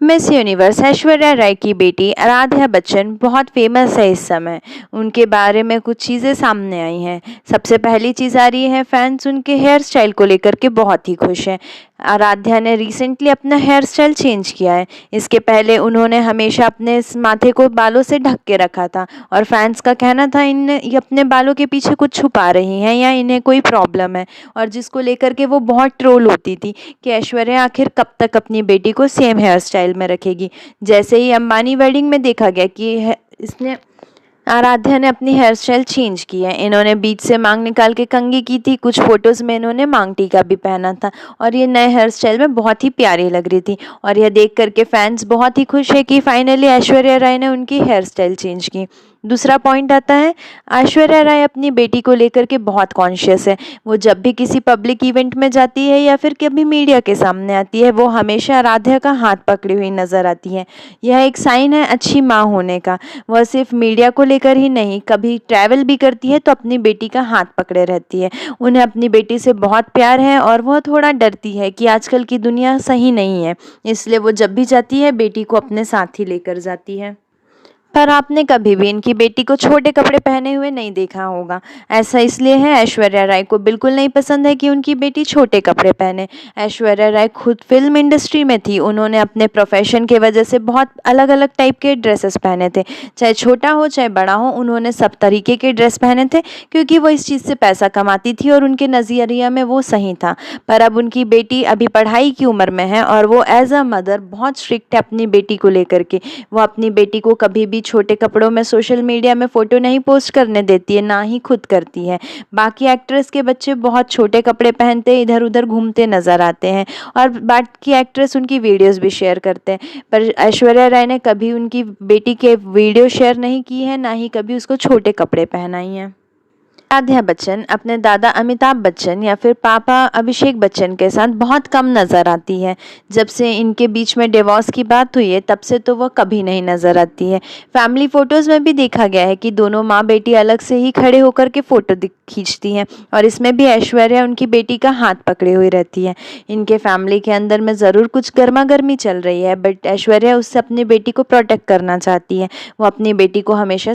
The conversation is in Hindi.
मिस यूनिवर्स ऐश्वर्या राय की बेटी आराध्या बच्चन बहुत फेमस है इस समय। उनके बारे में कुछ चीज़ें सामने आई हैं। सबसे पहली चीज़ आ रही है, फैंस उनके हेयर स्टाइल को लेकर के बहुत ही खुश हैं। आराध्या ने रिसेंटली अपना हेयर स्टाइल चेंज किया है। इसके पहले उन्होंने हमेशा अपने इस माथे को बालों से ढक के रखा था और फैंस का कहना था ये अपने बालों के पीछे कुछ छुपा रही हैं या इन्हें कोई प्रॉब्लम है, और जिसको लेकर के वो बहुत ट्रोल होती थी कि ऐश्वर्या आखिर कब तक अपनी बेटी को सेम हेयर स्टाइल में रखेगी। जैसे ही अंबानी वेडिंग में देखा गया कि इसने आराध्या ने अपनी हेयर स्टाइल चेंज की है। इन्होंने बीच से मांग निकाल के कंघी की थी, कुछ फोटोज में इन्होंने मांग टीका भी पहना था और ये नए हेयर स्टाइल में बहुत ही प्यारी लग रही थी। और यह देख करके फैंस बहुत ही खुश है कि फाइनली ऐश्वर्या राय ने उनकी हेयर स्टाइल चेंज की। दूसरा पॉइंट आता है, ऐश्वर्या राय अपनी बेटी को लेकर के बहुत कॉन्शियस है। वो जब भी किसी पब्लिक इवेंट में जाती है या फिर कभी मीडिया के सामने आती है, वो हमेशा आराध्या का हाथ पकड़ी हुई नजर आती है। यह एक साइन है अच्छी माँ होने का। वह सिर्फ मीडिया को लेकर ही नहीं, कभी ट्रैवल भी करती है तो अपनी बेटी का हाथ पकड़े रहती है। उन्हें अपनी बेटी से बहुत प्यार है और वह थोड़ा डरती है कि आजकल की दुनिया सही नहीं है, इसलिए वो जब भी जाती है बेटी को अपने साथ ही लेकर जाती है। पर आपने कभी भी इनकी बेटी को छोटे कपड़े पहने हुए नहीं देखा होगा। ऐसा इसलिए है, ऐश्वर्या राय को बिल्कुल नहीं पसंद है कि उनकी बेटी छोटे कपड़े पहने। ऐश्वर्या राय खुद फिल्म इंडस्ट्री में थी। उन्होंने अपने प्रोफेशन के वजह से बहुत अलग अलग टाइप के ड्रेसेस पहने थे, चाहे छोटा हो चाहे बड़ा हो, उन्होंने सब तरीके के ड्रेस पहने थे क्योंकि वो इस चीज़ से पैसा कमाती थी और उनके नज़रिया में वो सही था। पर अब उनकी बेटी अभी पढ़ाई की उम्र में है और वो एज अ मदर बहुत स्ट्रिक्ट है अपनी बेटी को लेकर के। वो अपनी बेटी को कभी भी छोटे कपड़ों में सोशल मीडिया में फ़ोटो नहीं पोस्ट करने देती है, ना ही खुद करती है। बाकी एक्ट्रेस के बच्चे बहुत छोटे कपड़े पहनते इधर उधर घूमते नज़र आते हैं और बाकी एक्ट्रेस उनकी वीडियोस भी शेयर करते हैं, पर ऐश्वर्या राय ने कभी उनकी बेटी के वीडियो शेयर नहीं की है, ना ही कभी उसको छोटे कपड़े पहनाई हैं। आराध्या बच्चन अपने दादा अमिताभ बच्चन या फिर पापा अभिषेक बच्चन के साथ बहुत कम नज़र आती है। जब से इनके बीच में डिवोर्स की बात हुई है तब से तो वह कभी नहीं नज़र आती है। फैमिली फ़ोटोज़ में भी देखा गया है कि दोनों माँ बेटी अलग से ही खड़े होकर के फ़ोटो खींचती हैं और इसमें भी ऐश्वर्या उनकी बेटी का हाथ पकड़े हुए रहती है। इनके फैमिली के अंदर में ज़रूर कुछ गर्मा गर्मी चल रही है, बट ऐश्वर्या उससे अपनी बेटी को प्रोटेक्ट करना चाहती है। वो अपनी बेटी को हमेशा